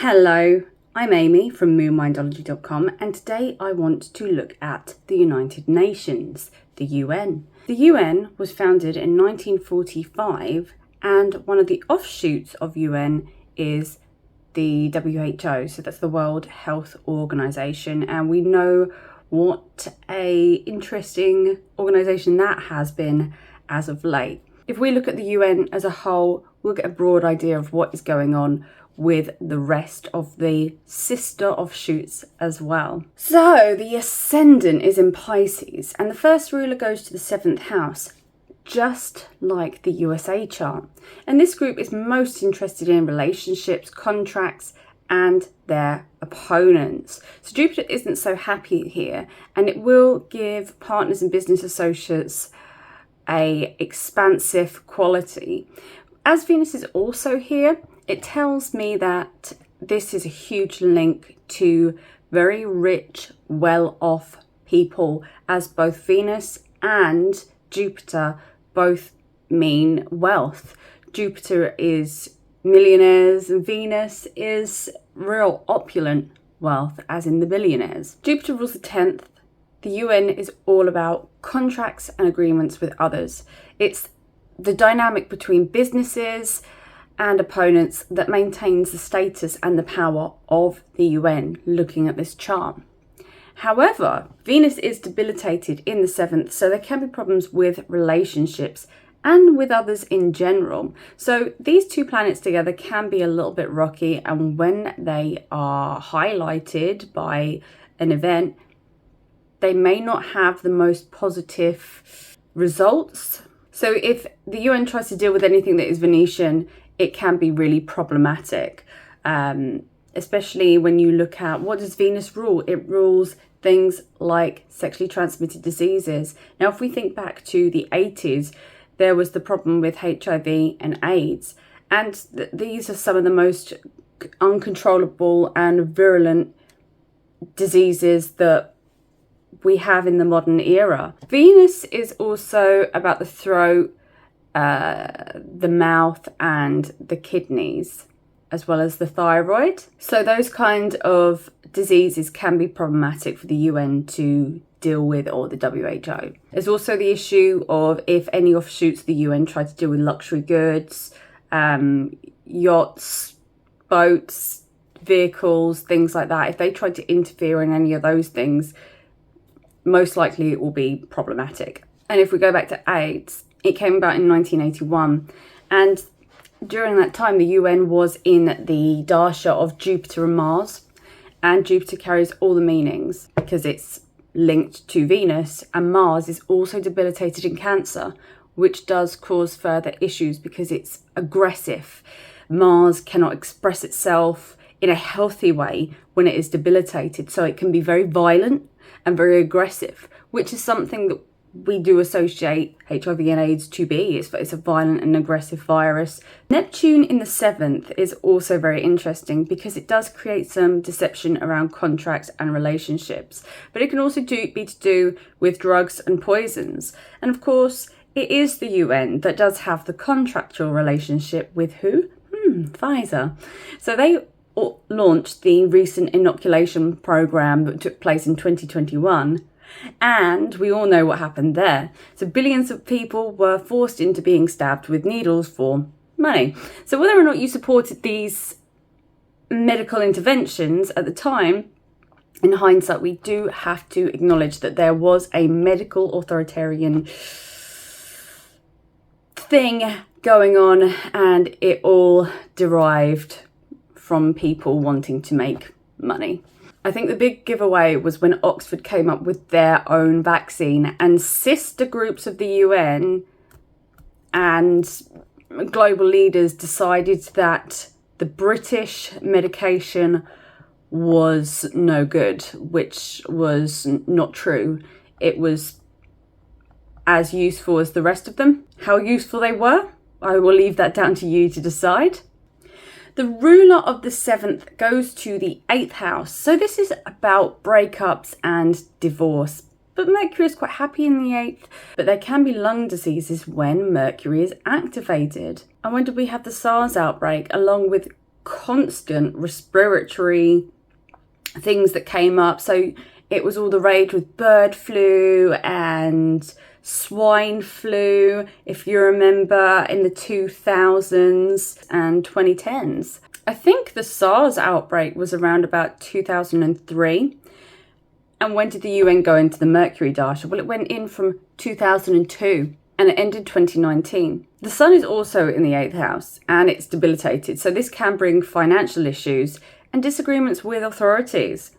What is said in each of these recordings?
Hello, I'm Amy from moonmindology.com, and today I want to look at the United Nations, the UN. The UN was founded in 1945, and one of the offshoots of UN is the WHO, so that's the World Health Organization, and we know what a interesting organization that has been as of late. If we look at the UN as a whole, we'll get a broad idea of what is going on with the rest of the sister offshoots as well. So the ascendant is in Pisces, and the first ruler goes to the 7th house, just like the USA chart. And this group is most interested in relationships, contracts, and their opponents. So Jupiter isn't so happy here, and it will give partners and business associates a expansive quality. As Venus is also here, it tells me that this is a huge link to very rich, well-off people, as both Venus and Jupiter both mean wealth. Jupiter is millionaires and Venus is real opulent wealth, as in the billionaires. Jupiter rules the 10th. The UN is all about contracts and agreements with others. It's the dynamic between businesses and opponents that maintains the status and the power of the UN, looking at this chart. However, Venus is debilitated in the 7th, so there can be problems with relationships and with others in general. So these two planets together can be a little bit rocky, and when they are highlighted by an event, they may not have the most positive results. So if the UN tries to deal with anything that is Venetian, it can be really problematic, especially when you look at what does Venus rule? It rules things like sexually transmitted diseases. Now, if we think back to the 80s, there was the problem with HIV and AIDS, and these are some of the most uncontrollable and virulent diseases that we have in the modern era. Venus is also about the throat, the mouth and the kidneys, as well as the thyroid. So those kind of diseases can be problematic for the UN to deal with, or the WHO. There's also the issue of if any offshoots of the UN try to deal with luxury goods, yachts, boats, vehicles, things like that. If they try to interfere in any of those things, most likely it will be problematic. And if we go back to AIDS, it came about in 1981, and during that time the UN was in the dasha of Jupiter and Mars, and Jupiter carries all the meanings because it's linked to Venus, and Mars is also debilitated in Cancer, which does cause further issues because it's aggressive. Mars cannot express itself in a healthy way when it is debilitated, so it can be very violent and very aggressive, which is something that we do associate HIV and AIDS to be. It's a violent and aggressive virus. Neptune in the 7th is also very interesting because it does create some deception around contracts and relationships, but it can also be to do with drugs and poisons. And of course, it is the UN that does have the contractual relationship with who? Pfizer. So they launched the recent inoculation program that took place in 2021. And we all know what happened there. So billions of people were forced into being stabbed with needles for money. So whether or not you supported these medical interventions at the time, in hindsight, we do have to acknowledge that there was a medical authoritarian thing going on, and it all derived from people wanting to make money. I think the big giveaway was when Oxford came up with their own vaccine, and sister groups of the UN and global leaders decided that the British medication was no good, which was not true. It was as useful as the rest of them. How useful they were, I will leave that down to you to decide. The ruler of the 7th goes to the 8th house. So this is about breakups and divorce. But Mercury is quite happy in the 8th. But there can be lung diseases when Mercury is activated. And when did we have the SARS outbreak, along with constant respiratory things that came up. So it was all the rage with bird flu and swine flu, if you remember, in the 2000s and 2010s. I think the SARS outbreak was around about 2003. And when did the UN go into the Mercury Dasha? Well, it went in from 2002 and it ended 2019. The Sun is also in the 8th house and it's debilitated. So this can bring financial issues and disagreements with authorities.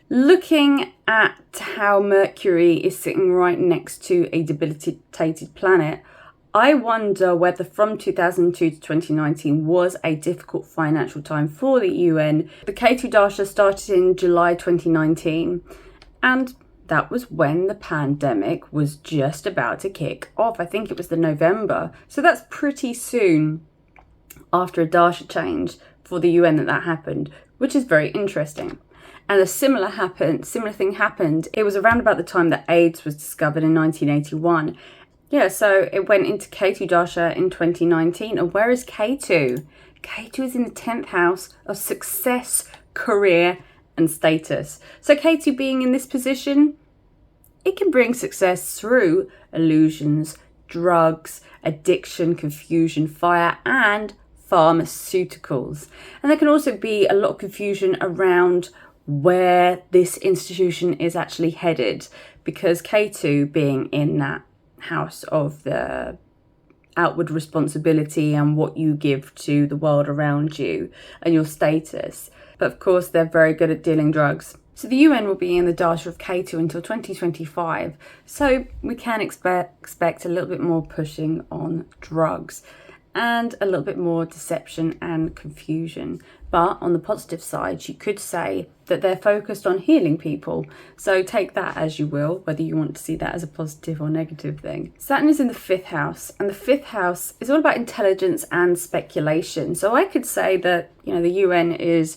Looking at how Mercury is sitting right next to a debilitated planet, I wonder whether from 2002 to 2019 was a difficult financial time for the UN. The Ketu Dasha started in July 2019, and that was when the pandemic was just about to kick off. I think it was the November. So that's pretty soon after a Dasha change for the UN that happened, which is very interesting. And a similar thing happened. It was around about the time that AIDS was discovered in 1981. Yeah, so it went into Ketu Dasha in 2019. And where is Ketu? Ketu is in the 10th house of success, career, and status. So Ketu being in this position, it can bring success through illusions, drugs, addiction, confusion, fire, and pharmaceuticals. And there can also be a lot of confusion around where this institution is actually headed, because Ketu being in that house of the outward responsibility and what you give to the world around you and your status. But of course, they're very good at dealing drugs. So the UN will be in the Dasha of Ketu until 2025. So we can expect a little bit more pushing on drugs and a little bit more deception and confusion. But on the positive side, you could say that they're focused on healing people. So take that as you will, whether you want to see that as a positive or negative thing. Saturn is in the 5th house, and the 5th house is all about intelligence and speculation. So I could say that, the UN is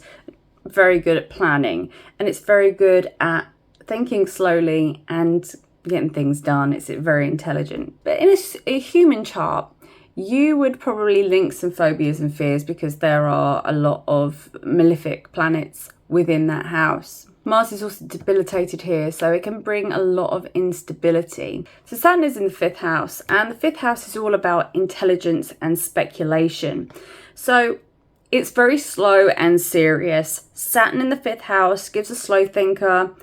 very good at planning, and it's very good at thinking slowly and getting things done. It's very intelligent. But in a human chart, you would probably link some phobias and fears because there are a lot of malefic planets within that house. Mars is also debilitated here, so it can bring a lot of instability. So Saturn is in the 5th house, and the 5th house is all about intelligence and speculation. So it's very slow and serious. Saturn in the 5th house gives a slow thinker,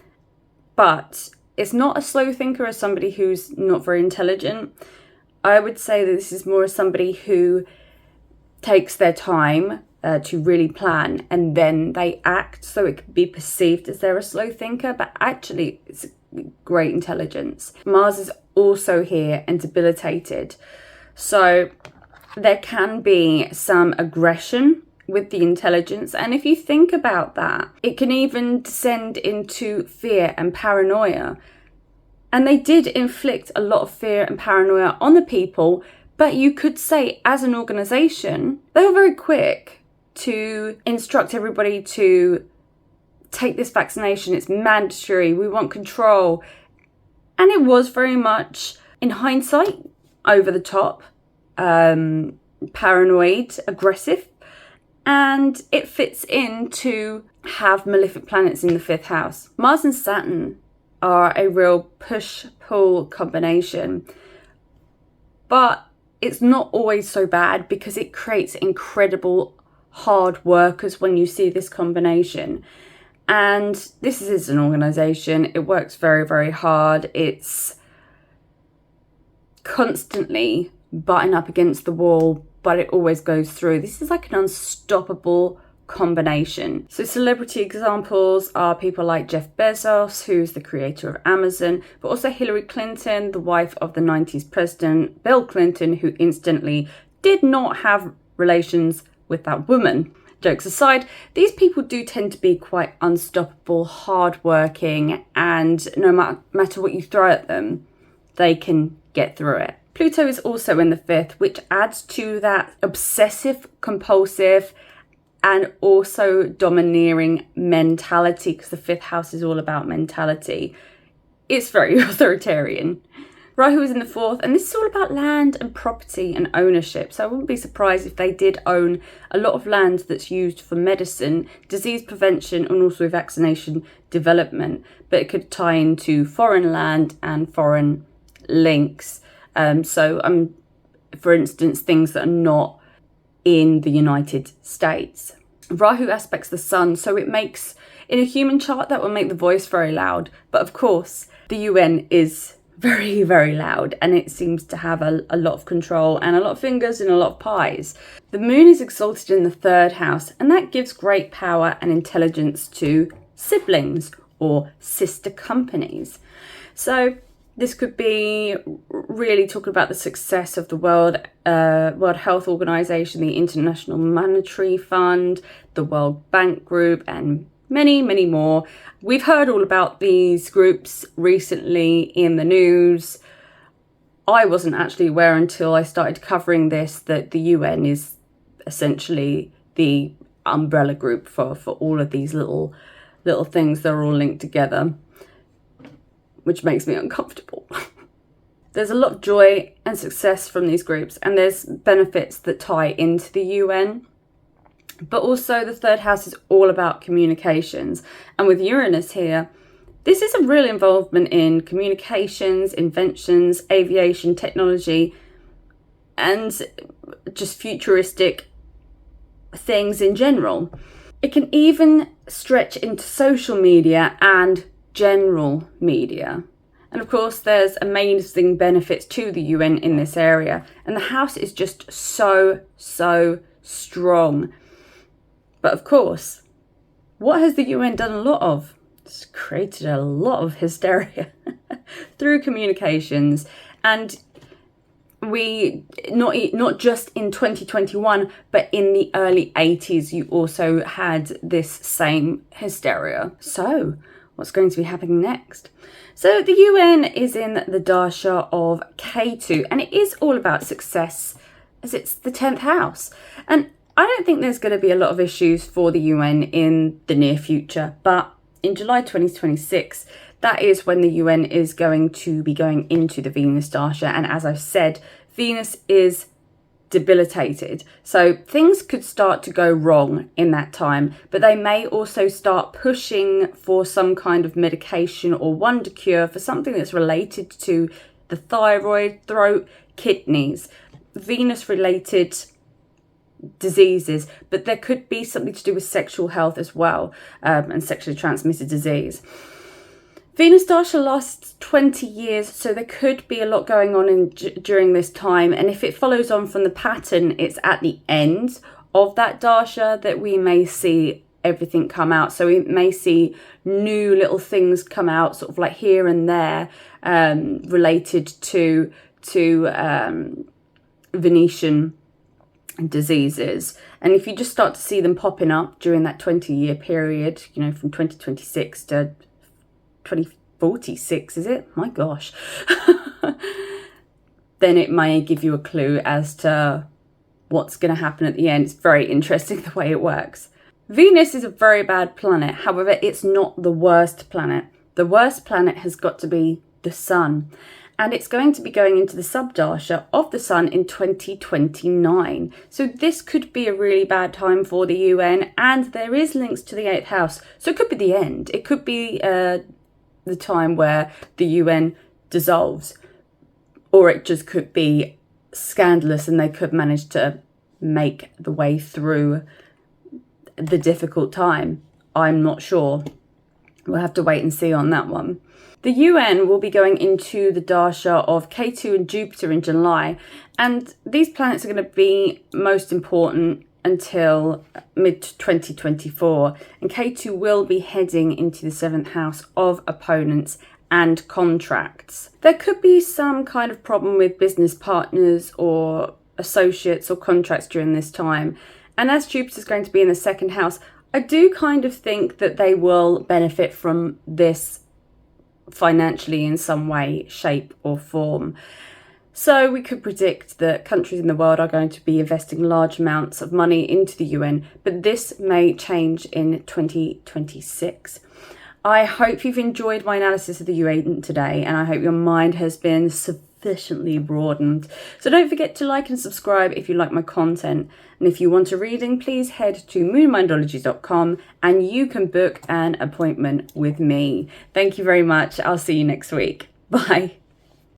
but it's not a slow thinker as somebody who's not very intelligent. I would say that this is more somebody who takes their time to really plan and then they act, so it could be perceived as they're a slow thinker, but actually it's great intelligence. Mars is also here and debilitated, so there can be some aggression with the intelligence, and if you think about that, it can even descend into fear and paranoia. And they did inflict a lot of fear and paranoia on the people, but you could say as an organisation, they were very quick to instruct everybody to take this vaccination. It's mandatory. We want control. And it was very much, in hindsight, over the top, paranoid, aggressive. And it fits in to have malefic planets in the 5th house. Mars and Saturn are a real push-pull combination, but it's not always so bad because it creates incredible hard workers when you see this combination. And this is an organisation, it works very, very hard. It's constantly butting up against the wall, but it always goes through. This is like an unstoppable combination. So celebrity examples are people like Jeff Bezos, who's the creator of Amazon, but also Hillary Clinton, the wife of the 90s president Bill Clinton, who incidentally did not have relations with that woman. Jokes aside, these people do tend to be quite unstoppable, hardworking, and no matter what you throw at them, they can get through it. Pluto is also in the 5th, which adds to that obsessive, compulsive, and also domineering mentality, because the 5th house is all about mentality. It's very authoritarian. Rahu is in the 4th, and this is all about land and property and ownership. So I wouldn't be surprised if they did own a lot of land that's used for medicine, disease prevention, and also vaccination development. But it could tie into foreign land and foreign links. For instance, things that are not in the United States. Rahu aspects the sun, so it makes, in a human chart, that will make the voice very loud. But of course, the UN is very, very loud, and it seems to have a lot of control and a lot of fingers and a lot of pies. The moon is exalted in the 3rd house, and that gives great power and intelligence to siblings or sister companies. So this could be really talking about the success of the World Health Organization, the International Monetary Fund, the World Bank Group, and many, many more. We've heard all about these groups recently in the news. I wasn't actually aware until I started covering this that the UN is essentially the umbrella group for all of these little things that are all linked together, which makes me uncomfortable. There's a lot of joy and success from these groups, and there's benefits that tie into the UN. But also the 3rd house is all about communications. And with Uranus here, this is a real involvement in communications, inventions, aviation, technology, and just futuristic things in general. It can even stretch into social media and general media. And of course, there's amazing benefits to the UN in this area. And the house is just so strong. But of course, what has the UN done a lot of? It's created a lot of hysteria through communications. And we, not just in 2021, but in the early 80s, you also had this same hysteria. So what's going to be happening next? So the UN is in the dasha of Ketu, and it is all about success, as it's the 10th house. And I don't think there's going to be a lot of issues for the UN in the near future, but in July 2026, that is when the UN is going to be going into the Venus dasha. And as I've said, Venus is debilitated. So things could start to go wrong in that time, but they may also start pushing for some kind of medication or wonder cure for something that's related to the thyroid, throat, kidneys, Venus-related diseases, but there could be something to do with sexual health as well, and sexually transmitted disease. Venus dasha lasts 20 years, so there could be a lot going on during this time, and if it follows on from the pattern, it's at the end of that dasha that we may see everything come out. So we may see new little things come out, sort of like here and there, related to Venetian diseases. And if you just start to see them popping up during that 20-year period, you know, from 2026 to 2046, is it? My gosh. Then it may give you a clue as to what's going to happen at the end. It's very interesting the way it works. Venus is a very bad planet. However, it's not the worst planet. The worst planet has got to be the sun. And it's going to be going into the subdasha of the sun in 2029. So this could be a really bad time for the UN, and there is links to the 8th house. So it could be the end. It could be the time where the UN dissolves, or it just could be scandalous and they could manage to make the way through the difficult time. I'm not sure. We'll have to wait and see on that one. The UN will be going into the dasha of Ketu and Jupiter in July, and these planets are going to be most important until mid-2024, and Ketu will be heading into the 7th house of opponents and contracts. There could be some kind of problem with business partners or associates or contracts during this time, and as Jupiter's going to be in the 2nd house, I do kind of think that they will benefit from this financially in some way, shape or form. So we could predict that countries in the world are going to be investing large amounts of money into the UN, but this may change in 2026. I hope you've enjoyed my analysis of the UN today, and I hope your mind has been sufficiently broadened. So don't forget to like and subscribe if you like my content. And if you want a reading, please head to moonmindology.com and you can book an appointment with me. Thank you very much. I'll see you next week. Bye.